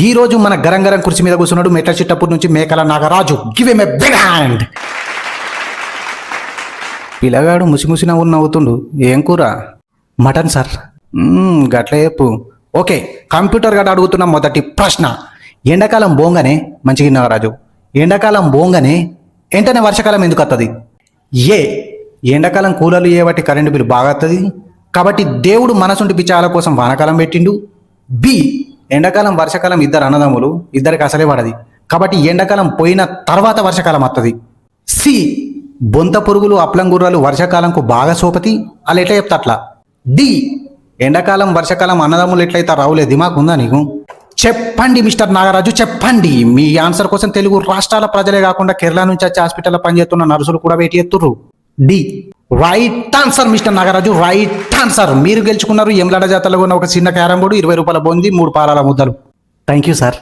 ఈ రోజు మన గరం కుర్చీ మీద కూర్చున్నాడు మెట్ల చిట్టపూర్ నుంచి Mekala Nagaraju. Give him a big hand. పిల్లగాడు ముసిముసి నవ్వుతుండు. ఏం కూర? Mutton sir. గట్ల చెప్పు. ఓకే, కంప్యూటర్ గడ అడుగుతున్న మొదటి ప్రశ్న. ఎండాకాలం బోంగనే మంచిగా నాగరాజు, ఎండాకాలం బోంగనే వెంటనే వర్షాకాలం ఎందుకు వస్తుంది? ఏ, ఎండాకాలం కూలర్లు చేయబట్టి కరెంటు బిల్లు బాగా వస్తుంది కాబట్టి దేవుడు మనసుంటి పిచ్చాల కోసం వానకాలం పెట్టిండు. బి, ఎండాకాలం వర్షాకాలం ఇద్దరు అన్నదమ్ములు, ఇద్దరికి అసలే పడది కాబట్టి ఎండాకాలం పోయిన తర్వాత వర్షాకాలం వస్తుంది. సి, బొంత పురుగులు అప్లం గుర్రాలు వర్షాకాలంకు బాగా సోపతి, వాళ్ళు ఎట్లా చెప్తా అట్లా. డి, ఎండాకాలం వర్షాకాలం అన్నదమ్ములు ఎట్లయితే రావులే దిమాగ్ ఉందా నీకు? చెప్పండి మిస్టర్ నాగరాజు, చెప్పండి. మీ ఆన్సర్ కోసం తెలుగు రాష్ట్రాల ప్రజలే కాకుండా కేరళ నుంచి వచ్చి హాస్పిటల్లో పనిచేస్తున్న నర్సులు కూడా వెయిట్ చేస్తుర్రు. D, right answer mister Nagaraju, right answer. మీరు గెలుచుకున్నారు ఎమ్లాడ జాతరలో ఉన్న ఒక చిన్న క్యారం బోర్డు, 20 రూపాయల బొంది, 3 పాలాల ముద్దలు. Thank you sir.